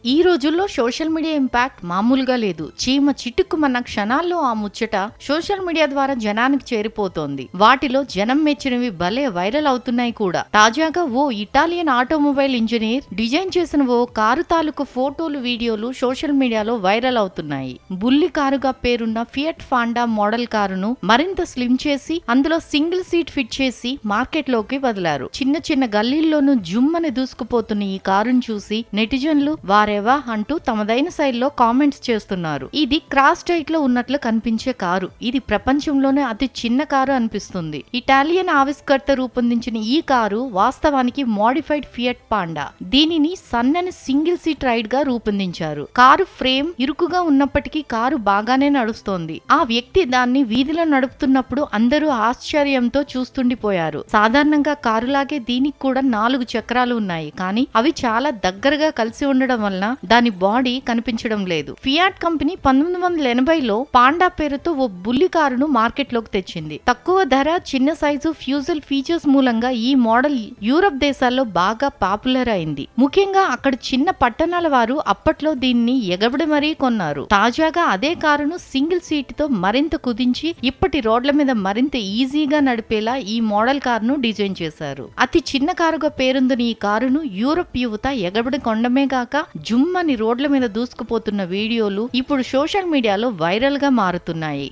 ఈ రోజుల్లో social media impact మామూలుగా లేదు. చీమ చిటుక్కుమన్న క్షణాల్లో ఆ ముచ్చట సోషల్ మీడియా ద్వారా జనానికి చేరిపోతోంది. వాటిలో జనం మెచ్చినవి భలే వైరల్ అవుతున్నాయి కూడా. తాజాగా ఓ ఇటాలియన్ ఆటోమొబైల్ ఇంజనీర్ డిజైన్ చేసిన ఓ కారు తాలూకు ఫోటోలు, వీడియోలు సోషల్ మీడియాలో వైరల్ అవుతున్నాయి. బుల్లి కారుగా పేరున్న ఫియట్ ఫాండా మోడల్ కారును మరింత స్లిమ్ చేసి అందులో సింగిల్ సీట్ ఫిట్ చేసి మార్కెట్లోకి వదిలారు. చిన్న చిన్న గల్లీల్లోనూ జుమ్మని దూసుకుపోతున్న ఈ కారును చూసి నెటిజన్లు వారేవా అంటూ తమదైన శైలిలో కామెంట్స్ చేస్తున్నారు. ఇది క్రాస్ డైట్ లో ఉన్నట్లు కనిపించే కారు. ఇది ప్రపంచంలోనే అతి చిన్న కారు అనిపిస్తుంది. ఇటాలియన్ ఆవిష్కర్త రూపొందించిన ఈ కారు వాస్తవానికి మోడిఫైడ్ ఫియట్ పాండా. దీనిని సన్నని సింగిల్ సీట్ రైడ్ గా రూపొందించారు. కారు ఫ్రేమ్ ఇరుకుగా ఉన్నప్పటికీ కారు బాగానే నడుస్తోంది. ఆ వ్యక్తి దాన్ని వీధిలో నడుపుతున్నప్పుడు అందరూ ఆశ్చర్యంతో చూస్తుండిపోయారు. సాధారణంగా కారులాగే దీనికి కూడా 4 చక్రాలు ఉన్నాయి, కానీ అవి చాలా దగ్గరగా కలిసి ఉండడం వలన దాని బాడీ కనిపించడం లేదు. ఫియాట్ కంపెనీ 1980లో పాండా పేరుతో ఓ బుల్లి కారును మార్కెట్ లోకి తెచ్చింది. తక్కువ ధర, చిన్న సైజు, ఫ్యూజల్ ఫీచర్స్ మూలంగా ఈ మోడల్ యూరప్ దేశాల్లో బాగా పాపులర్ అయింది. ముఖ్యంగా అక్కడ చిన్న పట్టణాల వారు అప్పట్లో దీన్ని ఎగబడి మరీ కొన్నారు. తాజాగా అదే కారును సింగిల్ సీట్ తో మరింత కుదించి ఇప్పటి రోడ్ల మీద మరింత ఈజీగా నడిపేలా ఈ మోడల్ కారును డిజైన్ చేశారు. అతి చిన్న కారుగా పేరొందిన ఈ కారును యూరప్ యువత ఎగబడి కొండమే గాక జుమ్మని రోడ్ల మీద దూసుకుపోతున్న వీడియోలు ఇప్పుడు సోషల్ మీడియాలో వైరల్ గా మారుతున్నాయి.